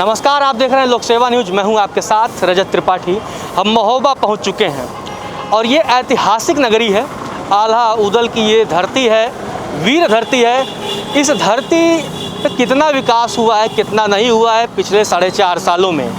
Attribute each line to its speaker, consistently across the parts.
Speaker 1: नमस्कार, आप देख रहे हैं लोक सेवा न्यूज। मैं हूं आपके साथ रजत त्रिपाठी। हम महोबा पहुंच चुके हैं और ये ऐतिहासिक नगरी है। आल्हा उदल की ये धरती है, वीर धरती है। इस धरती पे कितना विकास हुआ है, कितना नहीं हुआ है पिछले 4.5 सालों में,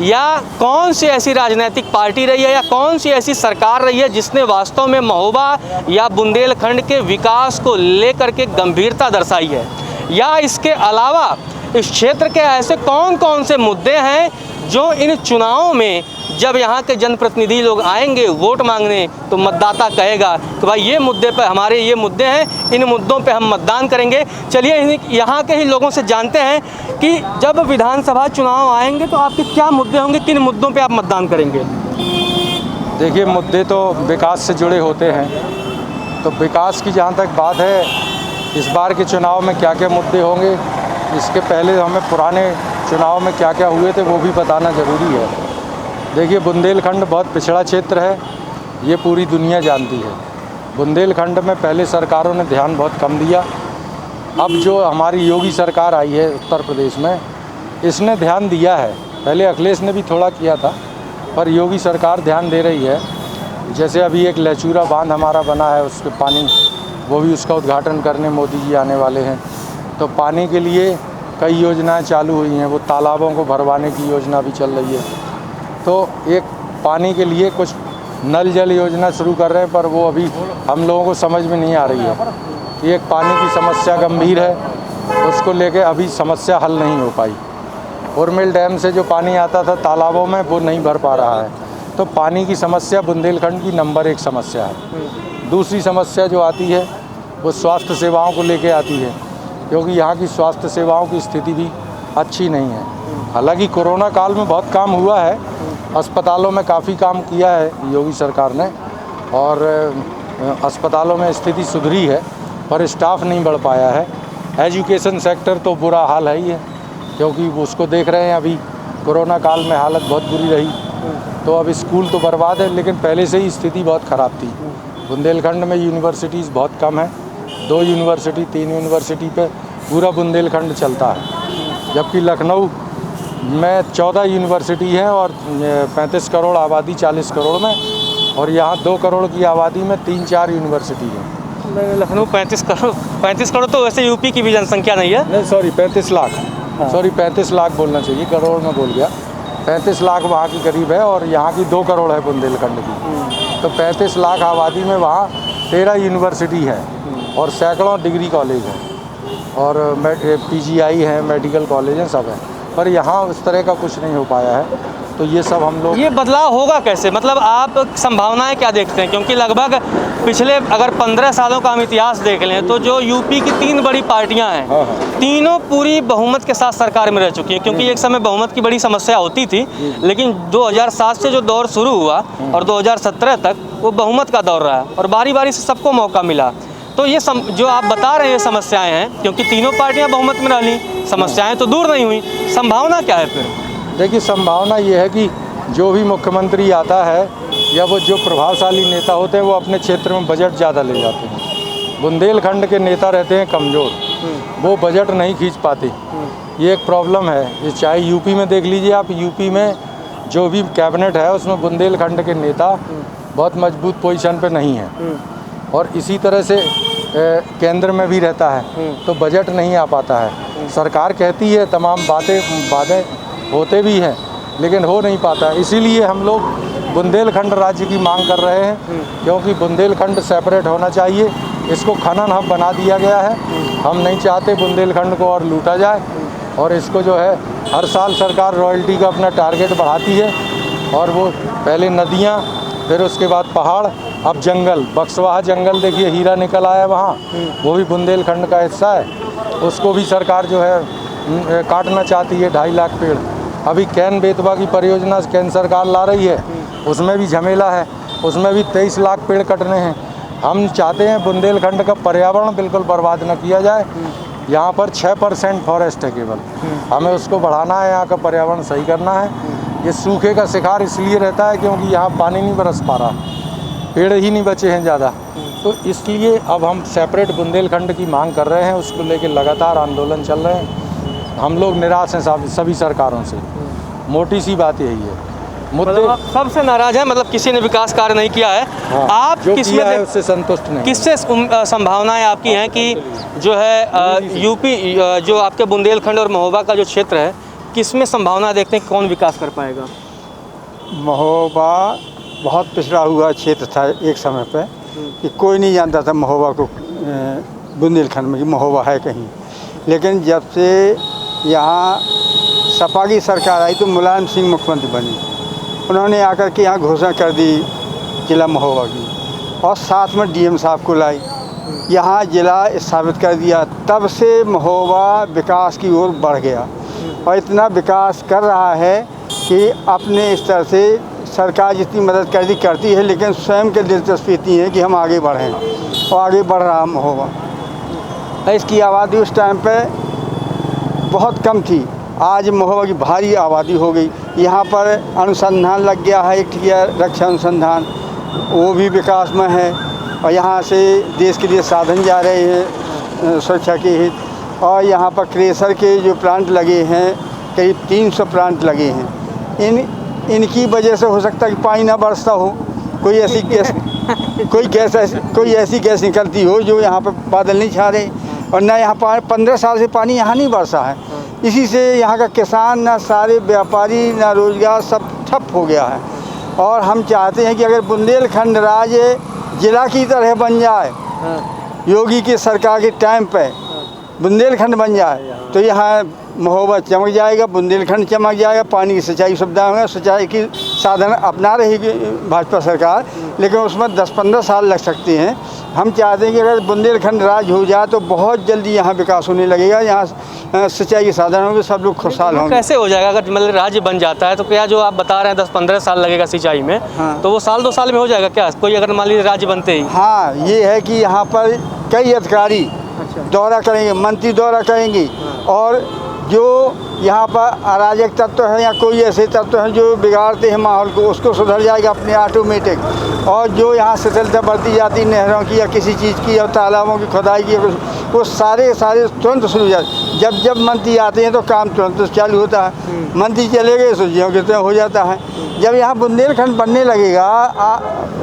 Speaker 1: या कौन सी ऐसी राजनीतिक पार्टी रही है या कौन सी ऐसी सरकार रही है जिसने वास्तव में महोबा या बुंदेलखंड के विकास को लेकर के गंभीरता दर्शाई है, या इसके अलावा इस क्षेत्र के ऐसे कौन कौन से मुद्दे हैं जो इन चुनावों में जब यहाँ के जनप्रतिनिधि लोग आएंगे वोट मांगने तो मतदाता कहेगा कि भाई ये मुद्दे पर हमारे ये मुद्दे हैं, इन मुद्दों पे हम मतदान करेंगे। चलिए यहाँ के ही लोगों से जानते हैं कि जब विधानसभा चुनाव आएंगे तो आपके क्या मुद्दे होंगे, किन मुद्दों पे आप मतदान करेंगे।
Speaker 2: देखिए, मुद्दे तो विकास से जुड़े होते हैं, तो विकास की जहाँ तक बात है, इस बार के चुनाव में क्या क्या मुद्दे होंगे, इसके पहले हमें पुराने चुनाव में क्या क्या हुए थे वो भी बताना ज़रूरी है। देखिए, बुंदेलखंड बहुत पिछड़ा क्षेत्र है, ये पूरी दुनिया जानती है। बुंदेलखंड में पहले सरकारों ने ध्यान बहुत कम दिया। अब जो हमारी योगी सरकार आई है उत्तर प्रदेश में, इसने ध्यान दिया है। पहले अखिलेश ने भी थोड़ा किया था, पर योगी सरकार ध्यान दे रही है। जैसे अभी एक लचूरा बांध हमारा बना है, उसके पानी, वो भी उसका उद्घाटन करने मोदी जी आने वाले हैं। तो पानी के लिए कई योजनाएं चालू हुई हैं, वो तालाबों को भरवाने की योजना भी चल रही है। तो एक पानी के लिए कुछ नल जल योजना शुरू कर रहे हैं, पर वो अभी हम लोगों को समझ में नहीं आ रही है। एक पानी की समस्या गंभीर है, उसको लेके अभी समस्या हल नहीं हो पाई। उर्मिल डैम से जो पानी आता था तालाबों में, वो नहीं भर पा रहा है। तो पानी की समस्या बुंदेलखंड की नंबर 1 समस्या है। दूसरी समस्या जो आती है वो स्वास्थ्य सेवाओं को लेके आती है, क्योंकि यहाँ की स्वास्थ्य सेवाओं की स्थिति भी अच्छी नहीं है। हालांकि कोरोना काल में बहुत काम हुआ है, अस्पतालों में काफ़ी काम किया है योगी सरकार ने, और अस्पतालों में स्थिति सुधरी है, पर स्टाफ नहीं बढ़ पाया है। एजुकेशन सेक्टर तो बुरा हाल है ही है, क्योंकि उसको देख रहे हैं अभी कोरोना काल में हालत बहुत बुरी रही। तो अब स्कूल तो बर्बाद है, लेकिन पहले से ही स्थिति बहुत ख़राब थी। बुंदेलखंड में यूनिवर्सिटीज़ बहुत कम है, 2 यूनिवर्सिटी 3 यूनिवर्सिटी पे पूरा बुंदेलखंड चलता है। जबकि लखनऊ में 14 यूनिवर्सिटी है और 35 करोड़ आबादी 40 करोड़ में, और यहाँ 2 करोड़ की आबादी में 3-4 यूनिवर्सिटी है।
Speaker 1: लखनऊ 35 करोड़ तो वैसे यूपी की भी जनसंख्या नहीं है।
Speaker 2: नहीं, सॉरी 35 लाख, सॉरी 35 लाख बोलना चाहिए, करोड़ में बोल गया। 35 लाख वहाँ की करीब है और यहाँ की 2 करोड़ है बुंदेलखंड की। तो 35 लाख आबादी में वहाँ 13 यूनिवर्सिटी है और सैकड़ों डिग्री कॉलेज हैं, और PGI हैं, मेडिकल कॉलेज हैं, सब हैं। पर यहाँ उस तरह का कुछ नहीं हो पाया है। तो ये सब हम लोग,
Speaker 1: ये बदलाव होगा कैसे, मतलब आप संभावनाएं क्या देखते हैं? क्योंकि लगभग पिछले अगर 15 सालों का हम इतिहास देख लें तो जो यूपी की 3 बड़ी पार्टियां हैं, तीनों पूरी बहुमत के साथ सरकार में रह चुकी हैं। क्योंकि एक समय बहुमत की बड़ी समस्या होती थी, लेकिन 2007 से जो दौर शुरू हुआ और 2017 तक वो बहुमत का दौर रहा और बारी बारी से सबको मौका मिला। तो ये जो आप बता रहे हैं समस्याएं हैं, क्योंकि तीनों पार्टियां बहुमत में रह ली, समस्याएं तो दूर नहीं हुई, संभावना क्या है फिर?
Speaker 2: देखिए, संभावना ये है कि जो भी मुख्यमंत्री आता है या वो जो प्रभावशाली नेता होते हैं, वो अपने क्षेत्र में बजट ज़्यादा ले जाते हैं। बुंदेलखंड के नेता रहते हैं कमज़ोर, वो बजट नहीं खींच पाते। ये एक प्रॉब्लम है। ये चाहे यूपी में देख लीजिए आप, यूपी में जो भी कैबिनेट है उसमें बुंदेलखंड के नेता बहुत मजबूत पोजीशन पे नहीं है, और इसी तरह से केंद्र में भी रहता है, तो बजट नहीं आ पाता है। सरकार कहती है, तमाम बातें होते भी हैं, लेकिन हो नहीं पाता। इसीलिए हम लोग बुंदेलखंड राज्य की मांग कर रहे हैं, क्योंकि बुंदेलखंड सेपरेट होना चाहिए। इसको खनन हब बना दिया गया है। हम नहीं चाहते बुंदेलखंड को और लूटा जाए, और इसको जो है हर साल सरकार रॉयल्टी का अपना टारगेट बढ़ाती है, और वो पहले नदियाँ, फिर उसके बाद पहाड़, अब जंगल, बक्सवाहा जंगल देखिए, हीरा निकल आया वहाँ, वो भी बुंदेलखंड का हिस्सा है। उसको भी सरकार जो है काटना चाहती है, 2.5 लाख पेड़। अभी कैन बेतवा की परियोजना केंद्र सरकार ला रही है, उसमें भी झमेला है, उसमें भी 23 लाख पेड़ कटने हैं। हम चाहते हैं बुंदेलखंड का पर्यावरण बिल्कुल बर्बाद न किया जाए। यहाँ पर 6% फॉरेस्ट है केवल, हमें उसको बढ़ाना है, यहाँ का पर्यावरण सही करना है। ये सूखे का शिकार इसलिए रहता है क्योंकि यहाँ पानी नहीं बरस पा रहा, पेड़ ही नहीं बचे हैं ज़्यादा। तो इसलिए अब हम सेपरेट बुंदेलखंड की मांग कर रहे हैं, उसको लेकर लगातार आंदोलन चल रहे हैं। हम लोग निराश हैं सभी सरकारों से। मोटी सी बात यही है। मुद्दे
Speaker 1: मतलब आप सबसे नाराज हैं, मतलब किसी ने विकास कार्य नहीं किया है।
Speaker 2: हाँ,
Speaker 1: आप
Speaker 2: जो
Speaker 1: किसमें
Speaker 2: किया है उससे संतुष्ट नहीं।
Speaker 1: किससे संभावनाएं आपकी हैं कि जो है यूपी जो आपके बुंदेलखंड और महोबा का जो क्षेत्र है, किसमें संभावना देखते हैं कौन विकास कर पाएगा?
Speaker 3: महोबा बहुत पिछड़ा हुआ क्षेत्र था एक समय पे कि कोई नहीं जानता था महोबा को, बुंदेलखंड में कि महोबा है कहीं। लेकिन जब से यहाँ सपा की सरकार आई तो मुलायम सिंह मुख्यमंत्री बनी, उन्होंने आकर के यहाँ घोषणा कर दी जिला महोबा की, और साथ में डीएम साहब को लाई, यहाँ जिला स्थापित कर दिया। तब से महोबा विकास की ओर बढ़ गया और इतना विकास कर रहा है कि अपने स्तर से सरकार जितनी मदद करती है, लेकिन स्वयं की दिलचस्पी इतनी है कि हम आगे बढ़ें, और आगे बढ़ रहा महोबा। इसकी आबादी उस टाइम पे बहुत कम थी, आज महोबा की भारी आबादी हो गई। यहाँ पर अनुसंधान लग गया है, एक रक्षा अनुसंधान, वो भी विकास में है, और यहाँ से देश के लिए साधन जा रहे हैं सुरक्षा के हित। और यहाँ पर क्रेशर के जो प्लांट लगे हैं, करीब 300 प्लांट लगे हैं। इनकी वजह से हो सकता है कि पानी ना बरसता हो, कोई ऐसी गैस निकलती हो जो यहाँ पर बादल नहीं छा रहे, और ना यहाँ पर 15 साल से पानी यहाँ नहीं बरसा है। इसी से यहाँ का किसान, ना सारे व्यापारी, ना रोजगार, सब ठप हो गया है। और हम चाहते हैं कि अगर बुंदेलखंड राज्य जिला की तरह बन जाए, योगी की सरकार के टाइम पे बुंदेलखंड बन जाए, तो यहाँ महोबा चमक जाएगा, बुंदेलखंड चमक जाएगा, पानी की सिंचाई सुविधा होगा, सिंचाई की साधन अपना रहेगी भाजपा सरकार, लेकिन उसमें 10-15 साल लग सकते हैं। हम चाहते हैं कि अगर बुंदेलखंड राज्य हो जाए तो बहुत जल्दी यहाँ विकास होने लगेगा, यहाँ सिंचाई के साधन होंगे, सब लोग खुशहाल होंगे।
Speaker 1: कैसे हो जाएगा अगर मतलब राज्य बन जाता है? तो क्या जो आप बता रहे हैं 10-15 साल लगेगा सिंचाई में,
Speaker 3: हाँ।
Speaker 1: तो वो साल 2 साल में हो जाएगा क्या? कोई अगर मान लीजिए राज्य बनते ही।
Speaker 3: हाँ, ये है कि यहाँ पर कई अधिकारी दौरा करेंगे, मंत्री दौरा करेंगे, और जो यहाँ पर अराजक तत्व है या कोई ऐसे तत्व हैं जो बिगाड़ते हैं माहौल को, उसको सुधर जाएगा अपने ऑटोमेटिक। और जो यहाँ शिथिलता बरती जाती नहरों की या किसी चीज़ की या तालाबों की खुदाई की, वो सारे तुरंत शुरू हो जाते। जब मंत्री आते हैं तो काम तुरंत चालू होता है, मंत्री चले गए सूचियों के हो जाता है। जब यहाँ बुंदेलखंड बनने लगेगा,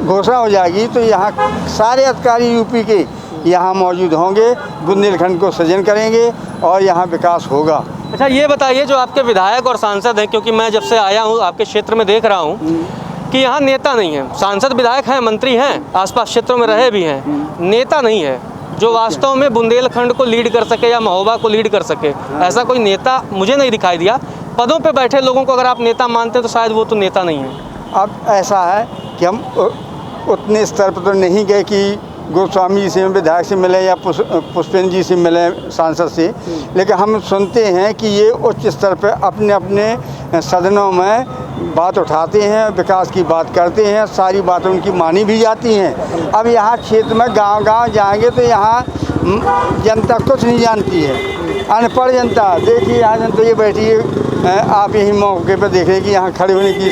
Speaker 3: घोषणा हो जाएगी, तो यहाँ सारे अधिकारी यूपी के यहाँ मौजूद होंगे, बुंदेलखंड को सृजन करेंगे और यहाँ विकास होगा।
Speaker 1: अच्छा, ये बताइए जो आपके विधायक और सांसद हैं, क्योंकि मैं जब से आया हूँ आपके क्षेत्र में देख रहा हूँ कि यहाँ नेता नहीं है। सांसद विधायक हैं, मंत्री हैं, आसपास क्षेत्रों में रहे भी हैं, नेता नहीं है जो वास्तव में बुंदेलखंड को लीड कर सके या महोबा को लीड कर सके। ऐसा कोई नेता मुझे नहीं दिखाई दिया। पदों पे बैठे लोगों को अगर आप नेता मानते हैं तो शायद वो तो नेता नहीं है।
Speaker 3: अब ऐसा है कि हम उतने स्तर पर तो नहीं गए कि गोस्वामी जी से विधायक से मिले या पुष्पेंद्र जी से मिले सांसद से, लेकिन हम सुनते हैं कि ये उच्च स्तर पर अपने अपने सदनों में बात उठाते हैं, विकास की बात करते हैं, सारी बातें उनकी मानी भी जाती हैं। अब यहाँ क्षेत्र में गांव-गांव जाएंगे तो यहाँ जनता कुछ नहीं जानती है, अनपढ़ जनता। देखिए यहाँ जनता ये बैठी है, आप यही मौके पर देखें कि यहाँ खड़े होने की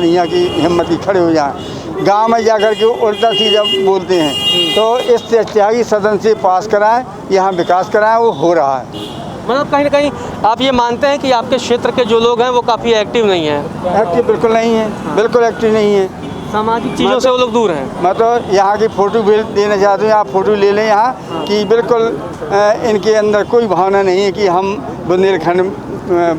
Speaker 3: यहाँ की हिम्मत की खड़े हो जाएँ। गांव में जाकर के उल्टा सीधा बोलते हैं। तो इस त्यागी सदन से पास कराएं, यहाँ विकास कराएं, वो हो रहा है।
Speaker 1: मतलब कहीं ना कहीं आप ये मानते हैं कि आपके क्षेत्र के जो लोग हैं वो काफ़ी एक्टिव नहीं हैं?
Speaker 3: एक्टिव बिल्कुल नहीं है, बिल्कुल एक्टिव नहीं है।
Speaker 1: सामाजिक चीज़ों से वो लोग दूर हैं।
Speaker 3: मैं तो यहाँ की फ़ोटो भी देना चाहती हूँ, आप फ़ोटो ले लें यहाँ कि बिल्कुल इनके अंदर कोई भावना नहीं है कि हम बुंदेलखंड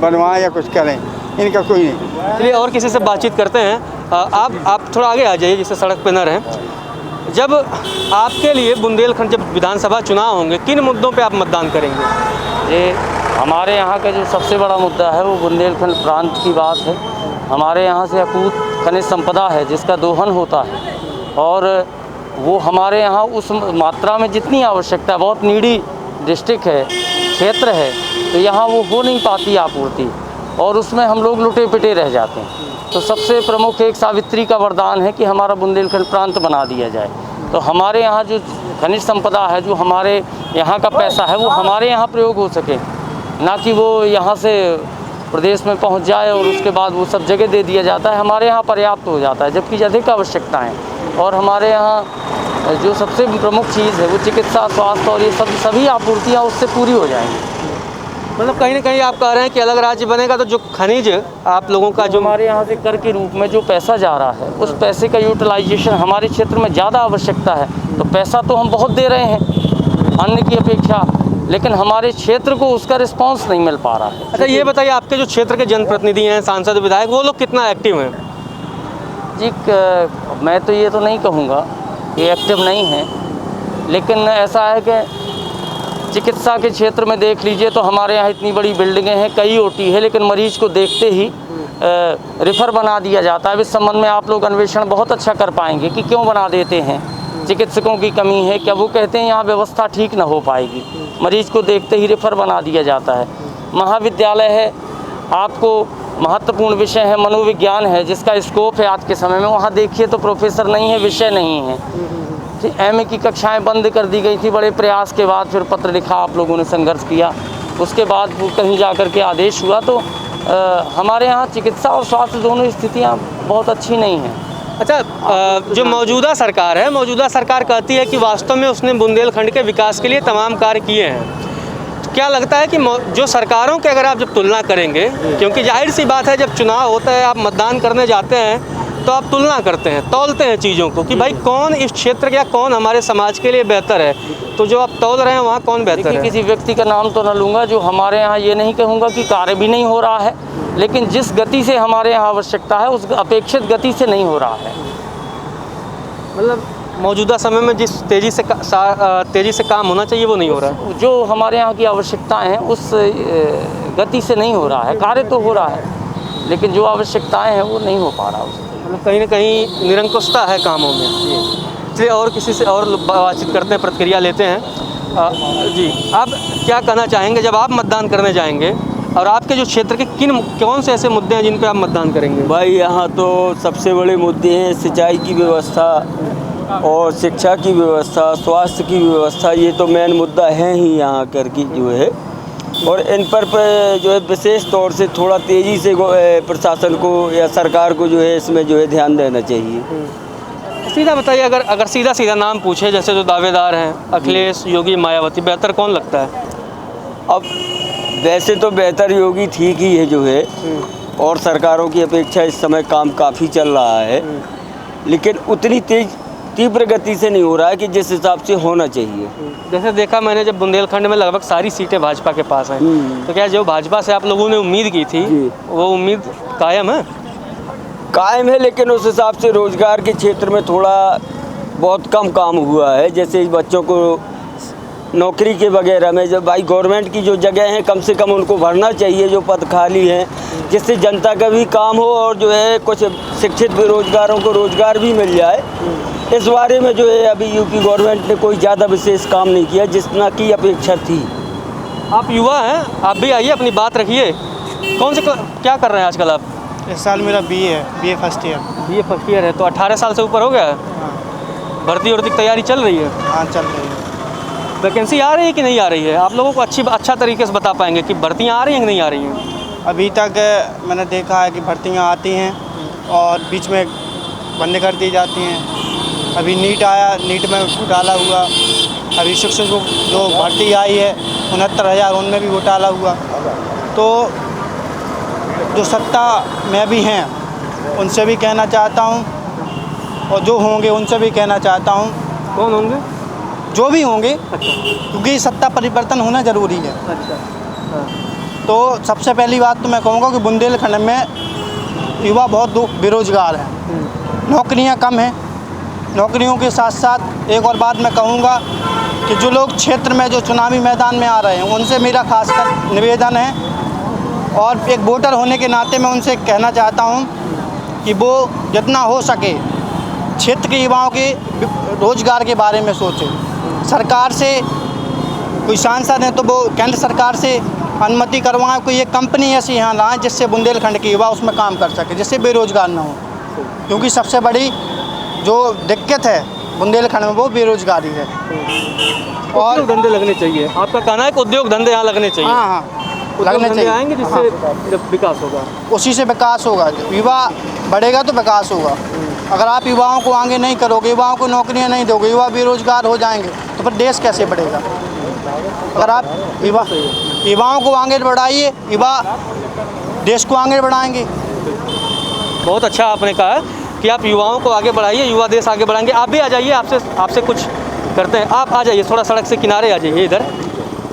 Speaker 3: बनवाएं या कुछ करें, इनका कोई नहीं।
Speaker 1: चलिए और किसी से बातचीत करते हैं। आप थोड़ा आगे आ जाइए जिससे सड़क पे न रहें। जब आपके लिए बुंदेलखंड जब विधानसभा चुनाव होंगे, किन मुद्दों पे आप मतदान करेंगे?
Speaker 4: ये हमारे यहाँ का जो सबसे बड़ा मुद्दा है वो बुंदेलखंड प्रांत की बात है। हमारे यहाँ से अकूत खनिज संपदा है जिसका दोहन होता है, और वो हमारे यहाँ उस मात्रा में जितनी आवश्यकता है, बहुत नीडी डिस्ट्रिक्ट है, क्षेत्र है, तो यहाँ वो हो नहीं पाती आपूर्ति, और उसमें हम लोग लुटे पिटे रह जाते हैं। तो सबसे प्रमुख एक सावित्री का वरदान है कि हमारा बुंदेलखंड प्रांत बना दिया जाए, तो हमारे यहाँ जो खनिज संपदा है, जो हमारे यहाँ का पैसा है, वो हमारे यहाँ प्रयोग हो सके, ना कि वो यहाँ से प्रदेश में पहुँच जाए और उसके बाद वो सब जगह दे दिया जाता है। हमारे यहाँ पर्याप्त हो जाता है, जबकि अधिक आवश्यकताएँ हैं। और हमारे यहाँ जो सबसे प्रमुख चीज़ है वो चिकित्सा, स्वास्थ्य और ये सभी आपूर्तियाँ उससे पूरी हो जाएंगी।
Speaker 1: मतलब कहीं ना कहीं आप कह रहे हैं कि अलग राज्य बनेगा तो जो खनिज आप लोगों का जो
Speaker 4: हमारे यहाँ से कर के रूप में जो पैसा जा रहा है उस पैसे का यूटिलाइजेशन हमारे क्षेत्र में ज़्यादा आवश्यकता है। तो पैसा तो हम बहुत दे रहे हैं अन्य की अपेक्षा, लेकिन हमारे क्षेत्र को उसका रिस्पांस नहीं मिल पा रहा है।
Speaker 1: अच्छा ये बताइए, आपके जो क्षेत्र के जनप्रतिनिधि हैं, सांसद, विधायक, वो लोग कितना एक्टिव हैं?
Speaker 4: जी मैं तो ये तो नहीं कहूँगा कि एक्टिव नहीं है, लेकिन ऐसा है कि चिकित्सा के क्षेत्र में देख लीजिए तो हमारे यहाँ इतनी बड़ी बिल्डिंगें हैं, कई ओटी है, लेकिन मरीज को देखते ही रेफ़र बना दिया जाता है। इस संबंध में आप लोग अन्वेषण बहुत अच्छा कर पाएंगे कि क्यों बना देते हैं। चिकित्सकों की कमी है क्या? वो कहते हैं यहाँ व्यवस्था ठीक ना हो पाएगी, मरीज को देखते ही रेफ़र बना दिया जाता है। महाविद्यालय है, आपको महत्वपूर्ण विषय है, मनोविज्ञान है जिसका स्कोप है आज के समय में, वहाँ देखिए तो प्रोफेसर नहीं है, विषय नहीं है। एमए की कक्षाएं बंद कर दी गई थी, बड़े प्रयास के बाद फिर पत्र लिखा, आप लोगों ने संघर्ष किया, उसके बाद वो कहीं जा कर के आदेश हुआ। तो हमारे यहाँ चिकित्सा और स्वास्थ्य दोनों स्थितियाँ बहुत अच्छी नहीं हैं।
Speaker 1: अच्छा जो मौजूदा सरकार है, मौजूदा सरकार कहती है कि वास्तव में उसने बुंदेलखंड के विकास के लिए तमाम कार्य किए हैं। तो क्या लगता है कि जो सरकारों के अगर आप जब तुलना करेंगे, क्योंकि जाहिर सी बात है जब चुनाव होता है, आप मतदान करने जाते हैं तो आप तुलना करते हैं, तौलते हैं चीज़ों को कि भाई कौन इस क्षेत्र का, कौन हमारे समाज के लिए बेहतर है। तो जो आप तौल रहे हैं वहाँ कौन बेहतर है?
Speaker 4: किसी व्यक्ति का नाम तो न लूँगा, जो हमारे यहाँ ये नहीं कहूँगा कि कार्य भी नहीं हो रहा है, लेकिन जिस गति से हमारे यहाँ आवश्यकता है उस अपेक्षित गति से नहीं हो रहा है।
Speaker 1: मतलब मौजूदा समय में जिस तेज़ी से काम होना चाहिए वो नहीं हो रहा है।
Speaker 4: जो हमारे यहाँ की आवश्यकताएं हैं उस गति से नहीं हो रहा है। कार्य तो हो रहा है, लेकिन जो आवश्यकताएं हैं वो नहीं हो पा रहा उससे।
Speaker 1: मतलब कहीं ना कहीं निरंकुशता है कामों में। इसलिए और किसी से और बातचीत करते हैं, प्रतिक्रिया लेते हैं। जी, आप क्या कहना चाहेंगे जब आप मतदान करने जाएंगे, और आपके जो क्षेत्र के कौन से ऐसे मुद्दे हैं जिन पे आप मतदान करेंगे?
Speaker 5: भाई यहाँ तो सबसे बड़े मुद्दे हैं सिंचाई की व्यवस्था और शिक्षा की व्यवस्था, स्वास्थ्य की व्यवस्था। ये तो मेन मुद्दा है ही यहाँ कर की जो है, और इन पर जो है विशेष तौर से थोड़ा तेज़ी से प्रशासन को या सरकार को जो है इसमें जो है ध्यान देना चाहिए।
Speaker 1: सीधा बताइए, अगर सीधा नाम पूछे, जैसे जो दावेदार हैं अखिलेश, योगी, मायावती, बेहतर कौन लगता है?
Speaker 5: अब वैसे तो बेहतर योगी ठीक ही है जो है, और सरकारों की अपेक्षा इस समय काम काफ़ी चल रहा है, लेकिन उतनी तीव्र गति से नहीं हो रहा है कि जिस हिसाब से होना चाहिए।
Speaker 1: जैसे देखा मैंने, जब बुंदेलखंड में लगभग सारी सीटें भाजपा के पास हैं, तो क्या जो भाजपा से आप लोगों ने उम्मीद की थी वो उम्मीद कायम है?
Speaker 5: कायम है, लेकिन उस हिसाब से रोज़गार के क्षेत्र में थोड़ा बहुत कम काम हुआ है। जैसे बच्चों को नौकरी के वगैरह में जब भाई गवर्नमेंट की जो जगह हैं कम से कम उनको भरना चाहिए, जो पद खाली हैं, जिससे जनता का भी काम हो और जो है कुछ शिक्षित बेरोजगारों को रोज़गार भी मिल जाए। इस बारे में जो है अभी यूपी गवर्नमेंट ने कोई ज़्यादा विशेष काम नहीं किया जितना की अपेक्षा थी।
Speaker 1: आप युवा हैं, आप भी आइए, अपनी बात रखिए। कौन से क्या कर रहे हैं आजकल आप?
Speaker 6: इस साल मेरा BA first year.
Speaker 1: BA first year है, तो 18 साल से ऊपर हो गया है? भर्ती वर्ती की तैयारी चल रही है?
Speaker 6: हाँ चल रही है।
Speaker 1: वैकेंसी आ रही है कि नहीं आ रही है? आप लोगों को अच्छा तरीके से बता पाएंगे कि भर्तियाँ आ रही हैं कि नहीं आ रही हैं?
Speaker 6: अभी तक मैंने देखा है कि भर्तियाँ आती हैं और बीच में बंद कर दी जाती हैं। अभी नीट आया, नीट में घोटाला हुआ। अभी शिक्षक को जो भर्ती आई है 69,000, उनमें भी घोटाला हुआ। तो जो सत्ता में भी हैं उनसे भी कहना चाहता हूँ, और जो होंगे उनसे भी कहना चाहता हूँ।
Speaker 1: कौन होंगे?
Speaker 6: जो भी होंगे, क्योंकि सत्ता परिवर्तन होना ज़रूरी है।
Speaker 1: अच्छा, हाँ।
Speaker 6: तो सबसे पहली बात तो मैं कहूँगा कि बुंदेलखंड में युवा बहुत बेरोजगार हैं, नौकरियाँ कम हैं। नौकरियों के साथ साथ एक और बात मैं कहूँगा कि जो लोग क्षेत्र में जो चुनावी मैदान में आ रहे हैं उनसे मेरा खासकर निवेदन है, और एक वोटर होने के नाते मैं उनसे कहना चाहता हूँ कि वो जितना हो सके क्षेत्र के युवाओं के रोज़गार के बारे में सोचें। सरकार से कोई सांसद हैं तो वो केंद्र सरकार से अनुमति करवाएं, कोई एक कंपनी ऐसी यहाँ लाएं जिससे बुंदेलखंड के युवा उसमें काम कर सके, जिससे बेरोजगार ना हो। क्योंकि सबसे बड़ी जो दिक्कत है बुंदेलखंड में वो बेरोजगारी है।
Speaker 1: और धंधे लगने चाहिए, आपका कहना है कि उद्योग धंधे यहाँ लगने चाहिए?
Speaker 6: हाँ, लगने चाहिए,
Speaker 1: आएंगे जिससे जब विकास होगा,
Speaker 6: उसी से विकास होगा। युवा बढ़ेगा तो विकास होगा। अगर आप युवाओं को आगे नहीं करोगे, युवाओं को नौकरियां नहीं दोगे, युवा बेरोजगार हो जाएंगे, तो फिर देश कैसे बढ़ेगा? अगर आप युवा युवाओं को आगे बढ़ाइए, युवा देश को आगे बढ़ाएंगे।
Speaker 1: बहुत अच्छा आपने कहा कि आप युवाओं को आगे बढ़ाइए, युवा देश आगे बढ़ाएंगे। आप भी आ जाइए, आपसे कुछ करते हैं। आप आ जाइए, थोड़ा सड़क से किनारे आ जाइए इधर।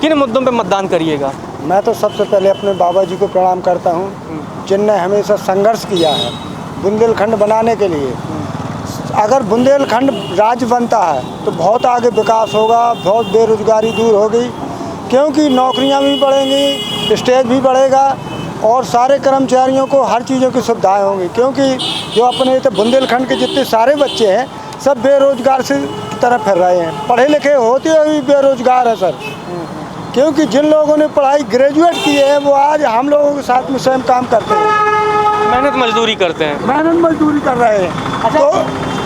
Speaker 1: किन मुद्दों पे मतदान करिएगा?
Speaker 7: मैं तो सबसे पहले अपने बाबा जी को प्रणाम करता हूँ, जिनने हमेशा संघर्ष किया है बुंदेलखंड बनाने के लिए। अगर बुंदेलखंड राज्य बनता है तो बहुत आगे विकास होगा, बहुत बेरोजगारी दूर होगी, क्योंकि नौकरियां भी बढ़ेंगी, स्टेज भी बढ़ेगा और सारे कर्मचारियों को हर चीज़ों की सुविधाएं होंगी। क्योंकि जो अपने तो बुंदेलखंड के जितने सारे बच्चे हैं सब बेरोजगार से तरफ फिर रहे हैं, पढ़े लिखे होते हुए भी बेरोजगार है सर। क्योंकि जिन लोगों ने पढ़ाई ग्रेजुएट की है वो आज हम लोगों के साथ में स्वयं काम करते हैं,
Speaker 1: मेहनत मजदूरी करते हैं,
Speaker 7: मेहनत मजदूरी कर रहे हैं।
Speaker 1: तो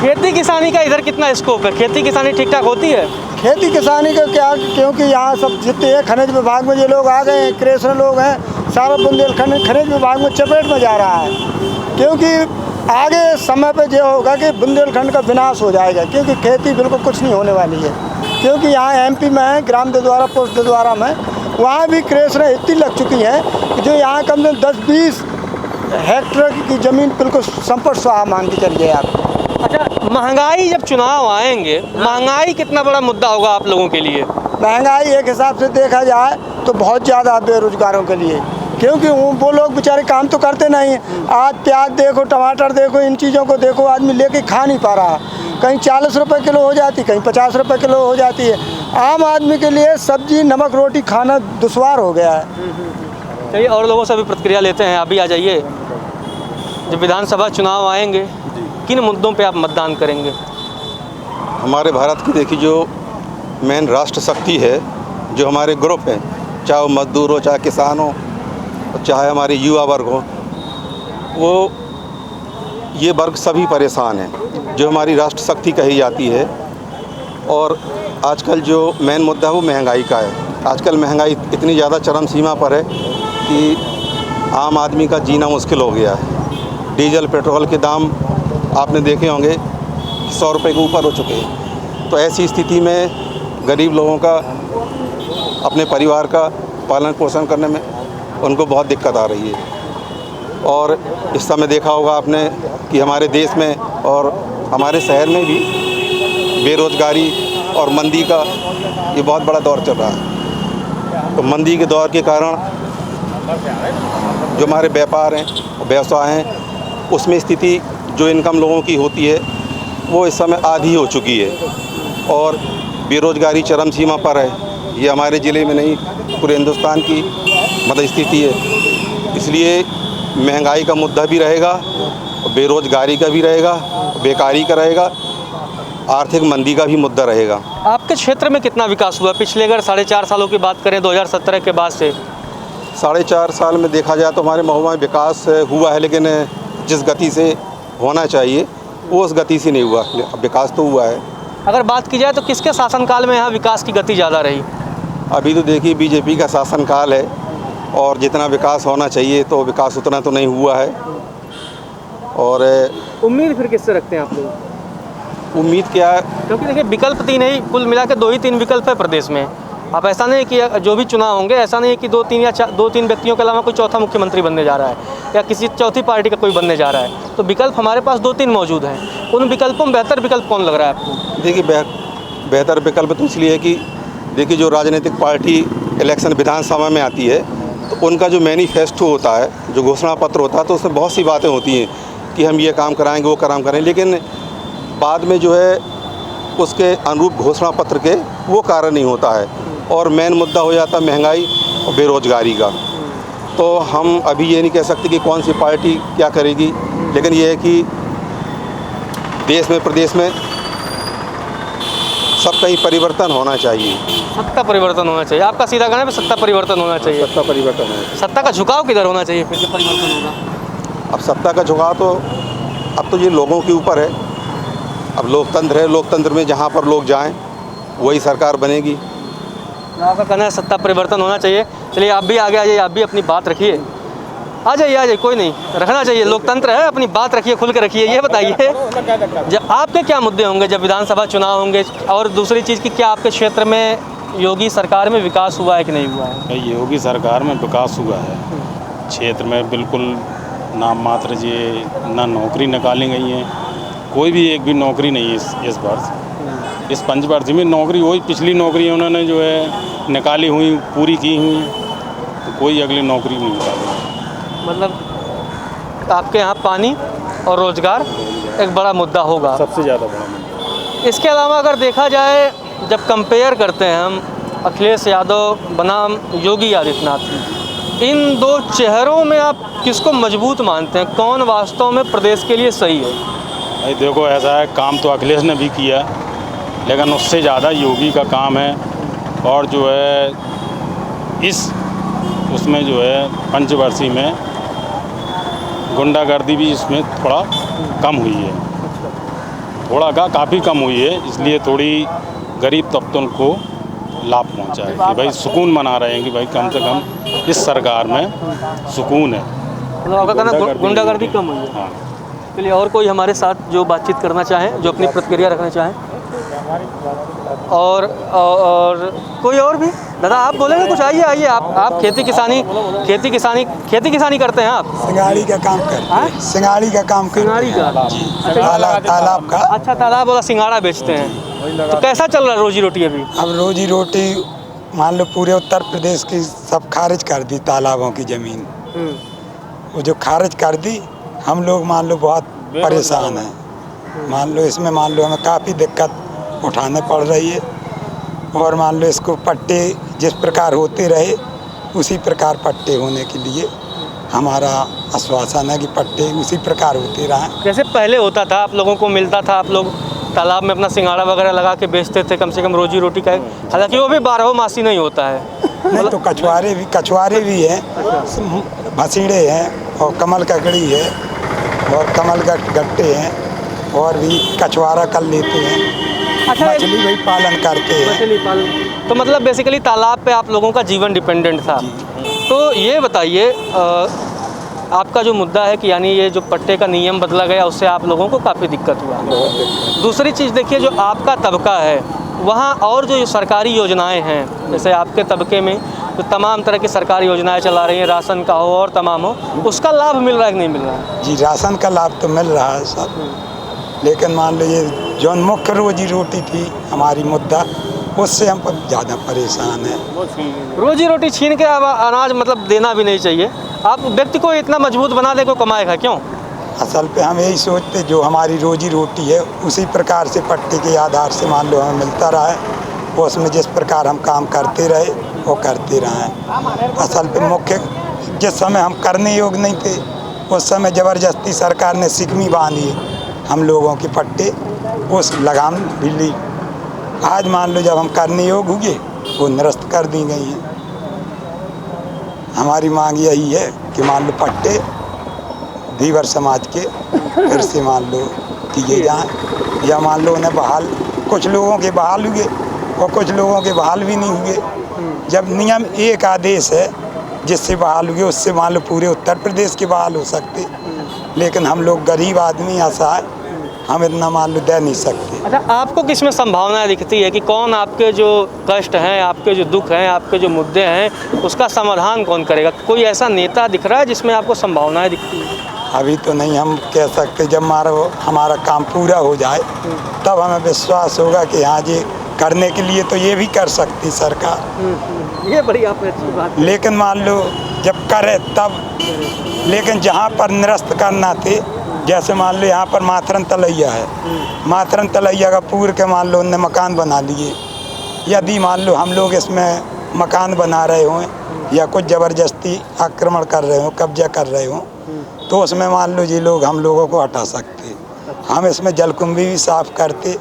Speaker 1: खेती किसानी का इधर कितना स्कोप है? खेती किसानी ठीक ठाक होती है?
Speaker 7: खेती किसानी का क्या, क्योंकि यहाँ सब जितने हैं खनिज विभाग में जो लोग आ गए हैं, कृषि लोग हैं, सारा बुंदेलखंड खनिज विभाग में चपेट में जा रहा है। क्योंकि आगे समय पे ये होगा कि बुंदेलखंड का विनाश हो जाएगा, क्योंकि खेती बिल्कुल कुछ नहीं होने वाली है। क्योंकि यहाँ एमपी में है, ग्राम द्वारा पोस्ट द्वारा में, वहाँ भी कृषि इतनी लग चुकी हैं कि जो यहाँ कम से कम 10-20 हेक्टेयर की ज़मीन बिल्कुल संपट स्वाहा मान के चलिए आप।
Speaker 1: अच्छा, महंगाई जब चुनाव आएंगे, महंगाई कितना बड़ा मुद्दा होगा आप लोगों के लिए?
Speaker 7: महंगाई एक हिसाब से देखा जाए तो बहुत ज़्यादा बेरोजगारों के लिए, क्योंकि वो लोग बेचारे काम तो करते नहीं हैं। आज प्याज देखो, टमाटर देखो, इन चीज़ों को देखो, आदमी लेके खा नहीं पा रहा। कहीं 40 रुपये किलो हो जाती, कहीं 50 रुपये किलो हो जाती है। आम आदमी के लिए सब्जी नमक रोटी खाना दुश्वार हो गया है।
Speaker 1: चलिए और लोगों से भी प्रतिक्रिया लेते हैं। आप भी आ जाइए। जब विधानसभा चुनाव आएंगे, किन मुद्दों पे आप मतदान करेंगे?
Speaker 8: हमारे भारत की देखिए जो मेन राष्ट्र शक्ति है, जो हमारे ग्रुप हैं, चाहे वो मजदूर हो, चाहे किसान हो, चाहे हमारे युवा वर्ग हो, वो ये वर्ग सभी परेशान हैं। जो हमारी राष्ट्र शक्ति कही जाती है, और आजकल जो मेन मुद्दा है वो महंगाई का है। आजकल महंगाई इतनी ज़्यादा चरम सीमा पर है कि आम आदमी का जीना मुश्किल हो गया है। डीजल पेट्रोल के दाम आपने देखे होंगे 100 रुपये के ऊपर हो चुके हैं। तो ऐसी स्थिति में गरीब लोगों का अपने परिवार का पालन पोषण करने में उनको बहुत दिक्कत आ रही है। और इस समय देखा होगा आपने कि हमारे देश में और हमारे शहर में भी बेरोजगारी और मंदी का ये बहुत बड़ा दौर चल रहा है। तो मंदी के दौर के कारण जो हमारे व्यापार हैं, व्यवसाय हैं, उसमें स्थिति जो इनकम लोगों की होती है वो इस समय आधी हो चुकी है और बेरोजगारी चरम सीमा पर है। ये हमारे ज़िले में नहीं, पूरे हिंदुस्तान की स्थिति है। इसलिए महंगाई का मुद्दा भी रहेगा, बेरोजगारी का भी रहेगा, बेकारी का रहेगा, आर्थिक मंदी का भी मुद्दा रहेगा।
Speaker 1: आपके क्षेत्र में कितना विकास हुआ पिछले, अगर 4.5 सालों की बात करें 2017 के बाद से?
Speaker 8: 4.5 साल में देखा जाए तो हमारे महोबा में विकास हुआ है, लेकिन जिस गति से होना चाहिए वो उस गति से नहीं हुआ। विकास तो हुआ है।
Speaker 1: अगर बात की जाए तो किसके शासनकाल में यहाँ विकास की गति ज़्यादा रही?
Speaker 8: अभी तो देखिए बीजेपी का शासनकाल है और जितना विकास होना चाहिए तो विकास उतना तो नहीं हुआ है। और
Speaker 1: उम्मीद फिर किससे रखते हैं आप लोग?
Speaker 8: उम्मीद क्या है,
Speaker 1: क्योंकि देखिए विकल्प 3 ही, कुल मिला के 2 ही 3 विकल्प है प्रदेश में। अब ऐसा नहीं कि जो भी चुनाव होंगे, ऐसा नहीं है कि 2-3 व्यक्तियों के अलावा कोई चौथा मुख्यमंत्री बनने जा रहा है या किसी चौथी पार्टी का कोई बनने जा रहा है। तो विकल्प हमारे पास 2-3 मौजूद हैं। उन विकल्पों में बेहतर विकल्प कौन लग रहा है आपको?
Speaker 8: देखिए बेहतर विकल्प तो इसलिए है कि देखिए जो राजनीतिक पार्टी इलेक्शन विधानसभा में आती है तो उनका जो मैनिफेस्टो होता है, जो घोषणा पत्र होता है, तो उसमें बहुत सी बातें होती हैं कि हम ये काम कराएंगे, वो काम करेंगे, लेकिन बाद में जो है उसके अनुरूप घोषणा पत्र के वो कार्य नहीं होता है और मेन मुद्दा हो जाता है महंगाई और बेरोजगारी का। तो हम अभी ये नहीं कह सकते कि कौन सी पार्टी क्या करेगी, लेकिन ये है कि देश में, प्रदेश में सब कहीं परिवर्तन होना चाहिए।
Speaker 1: सत्ता परिवर्तन होना चाहिए। आपका सीधा कहना है सत्ता परिवर्तन होना चाहिए।
Speaker 8: सत्ता परिवर्तन है।
Speaker 1: सत्ता का झुकाव किधर होना चाहिए फिर परिवर्तन होगा?
Speaker 8: अब सत्ता का झुकाव तो अब तो ये लोगों के ऊपर है। अब लोकतंत्र है, लोकतंत्र में जहाँ पर लोग जाएं वही सरकार बनेगी।
Speaker 1: आपका कहना है सत्ता परिवर्तन होना चाहिए। चलिए आप भी आगे आ जाइए, आप भी अपनी बात रखिए। आ जाइए, कोई नहीं, रखना चाहिए, लोकतंत्र है, अपनी बात रखिए, खुल के रखिए। ये बताइए जब आपके क्या मुद्दे होंगे जब विधानसभा चुनाव होंगे, और दूसरी चीज़ की क्या आपके क्षेत्र में योगी सरकार में विकास हुआ है कि नहीं हुआ है?
Speaker 9: योगी सरकार में विकास हुआ है, क्षेत्र में बिल्कुल नाम मात्र ये ना नौकरी निकाली गई है, कोई भी एक भी नौकरी नहीं है इस वर्ष। इस पंचवर्षीय में नौकरी वही पिछली नौकरी उन्होंने जो है निकाली हुई पूरी की हुई, तो कोई अगली नौकरी नहीं निकाली।
Speaker 1: मतलब आपके यहाँ पानी और रोजगार एक बड़ा मुद्दा होगा,
Speaker 9: सबसे ज़्यादा बड़ा मुद्दा।
Speaker 1: इसके अलावा अगर देखा जाए, जब कंपेयर करते हैं हम अखिलेश यादव बनाम योगी आदित्यनाथ, इन दो चेहरों में आप किसको मजबूत मानते हैं? कौन वास्तव में प्रदेश के लिए सही है?
Speaker 9: भाई देखो, ऐसा है, काम तो अखिलेश ने भी किया, लेकिन उससे ज़्यादा योगी का काम है। और जो है उसमें जो है पंचवर्षीय में गुंडागर्दी भी इसमें थोड़ा कम हुई है, काफ़ी कम हुई है, इसलिए थोड़ी गरीब तबकों को लाभ पहुंचा है कि भाई सुकून मना रहे हैं कि भाई कम से कम इस सरकार में सुकून है।
Speaker 1: मतलब आपका कहना गुंडागर्दी कम हुई है।
Speaker 9: हाँ।
Speaker 1: चलिए, और कोई हमारे साथ जो बातचीत करना चाहें, जो अपनी प्रतिक्रिया रखना चाहें? और कोई और भी? दादा आप बोलेंगे कुछ? आइए आप खेती किसानी करते हैं आप?
Speaker 7: सिंगाड़ी का काम करते हैं। सिंगाड़ी का काम
Speaker 1: सिंगाड़ी का?
Speaker 7: तालाब का।
Speaker 1: अच्छा, तालाब वाला सिंगाड़ा बेचते हैं। तो कैसा चल रहा है रोजी रोटी अभी?
Speaker 7: अब रोजी रोटी मान लो पूरे उत्तर प्रदेश की सब खारिज कर दी, तालाबों की ज़मीन वो जो खारिज कर दी, हम लोग मान लो बहुत परेशान हैं। मान लो इसमें हमें काफ़ी दिक्कत उठाने पड़ रही है। और मान लो इसको पट्टे जिस प्रकार होते रहे उसी प्रकार पट्टे होने के लिए हमारा आश्वासन है कि पट्टे उसी प्रकार होते रहें।
Speaker 1: जैसे पहले होता था, आप लोगों को मिलता था, आप लोग तालाब में अपना सिंगाड़ा वगैरह लगा के बेचते थे, कम से कम रोजी रोटी का, हालांकि वो भी 12 मासी नहीं होता है।
Speaker 7: नहीं तो कछुआरे भी हैं, भसीड़े हैं, और कमल का कड़ी है, और कमल का गट्टे हैं, और भी कछुआरा कर लेते हैं।
Speaker 1: अच्छा,
Speaker 7: मछली भाई पालन करते हैं।
Speaker 1: मछली पालन, तो मतलब बेसिकली तालाब पे आप लोगों का जीवन डिपेंडेंट था। तो ये बताइए, आपका जो मुद्दा है कि यानी ये जो पट्टे का नियम बदला गया, उससे आप लोगों को काफ़ी दिक्कत हुआ। दूसरी चीज़ देखिए, जो आपका तबका है वहाँ और जो सरकारी योजनाएं हैं, जैसे आपके तबके में जो तमाम तरह की सरकारी योजनाएं चला रही हैं, राशन का हो और तमाम हो, उसका लाभ मिल रहा है कि नहीं मिल रहा है?
Speaker 7: जी, राशन का लाभ तो मिल रहा है सब, लेकिन मान लीजिए जो मुख्य रोजी रोटी थी हमारी मुद्दा, उससे हम ज़्यादा परेशान हैं।
Speaker 1: रोजी रोटी छीन के अब अनाज मतलब देना भी नहीं चाहिए। आप व्यक्ति को इतना मजबूत बना दे, को कमाएगा क्यों?
Speaker 7: असल पे हम यही सोचते, जो हमारी रोजी रोटी है उसी प्रकार से पट्टे के आधार से मान लो हमें मिलता रहा है, उसमें जिस प्रकार हम काम करते रहे वो करते रहें। असल पे मुख्य जिस समय हम करने योग्य नहीं थे, उस समय ज़बरदस्ती सरकार ने सिकमी बांधी हम लोगों के पट्टे, उस लगाम भी ली। आज मान लो जब हम करने योग्य हुए, वो निरस्त कर दी गई हैं। हमारी मांग यही है कि मान लो पट्टे धीवर समाज के फिर से मान लो दिए जाएँ, या मान लो उन्हें बहाल, कुछ लोगों के बहाल हुए और कुछ लोगों के बहाल भी नहीं हुए। जब नियम एक आदेश है जिससे बहाल हुए, उससे मान लो पूरे उत्तर प्रदेश के बहाल हो सकते, लेकिन हम लोग गरीब आदमी असहाय, हम इतना मान लो दे नहीं सकते।
Speaker 1: अच्छा, आपको किस में संभावनाएं दिखती है कि कौन आपके जो कष्ट हैं, आपके जो दुख हैं, आपके जो मुद्दे हैं, उसका समाधान कौन करेगा? कोई ऐसा नेता दिख रहा है जिसमें आपको संभावनाएं दिखती हैं?
Speaker 7: अभी तो नहीं हम कह सकते, जब हमारा काम पूरा हो जाए तब हमें विश्वास होगा कि हाँ जी करने के लिए तो ये भी कर सकती सरकार।
Speaker 1: ये बड़ी आपने अच्छी बात।
Speaker 7: लेकिन मान लो जब करे तब, लेकिन जहाँ पर निरस्त करना थे, जैसे मान लो यहाँ पर माथरन तलैया है, माथरन तलैया का पूर के मान लो उनने मकान बना लिए। यदि मान लो हम लोग इसमें मकान बना रहे हों या कुछ ज़बरदस्ती आक्रमण कर रहे हों, कब्जा कर रहे हों, तो उसमें मान लो ये लोग हम लोगों को हटा सकते। हम इसमें जलकुंभी भी साफ़ करते,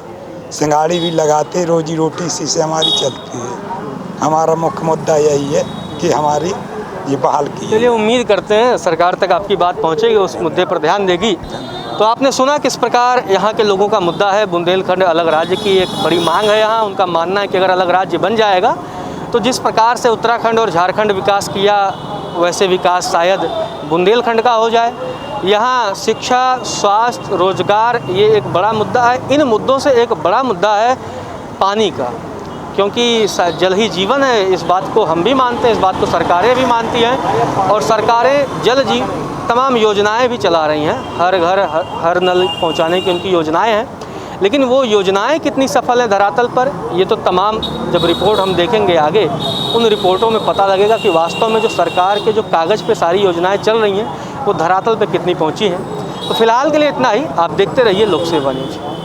Speaker 7: सिंगाड़ी भी लगाते, रोजी रोटी इसी से हमारी चलती है। हमारा मुख्य मुद्दा यही है कि हमारी ये बहाल की।
Speaker 1: चलिए, उम्मीद करते हैं सरकार तक आपकी बात पहुंचेगी, उस मुद्दे पर ध्यान देगी। तो आपने सुना किस प्रकार यहाँ के लोगों का मुद्दा है। बुंदेलखंड अलग राज्य की एक बड़ी मांग है यहाँ। उनका मानना है कि अगर अलग राज्य बन जाएगा तो जिस प्रकार से उत्तराखंड और झारखंड विकास किया, वैसे विकास शायद बुंदेलखंड का हो जाए। यहाँ शिक्षा, स्वास्थ्य, रोजगार, ये एक बड़ा मुद्दा है। इन मुद्दों से एक बड़ा मुद्दा है पानी का, क्योंकि जल ही जीवन है, इस बात को हम भी मानते हैं, इस बात को सरकारें भी मानती हैं और सरकारें तमाम योजनाएं भी चला रही हैं। हर घर हर नल पहुंचाने की उनकी योजनाएं हैं, लेकिन वो योजनाएं कितनी सफल हैं धरातल पर, ये तो तमाम जब रिपोर्ट हम देखेंगे आगे, उन रिपोर्टों में पता लगेगा कि वास्तव में जो सरकार के जो कागज़ पे सारी योजनाएं चल रही हैं वो धरातल पे कितनी पहुंची हैं। तो फिलहाल के लिए इतना ही। आप देखते रहिए लोक सेवा न्यूज़।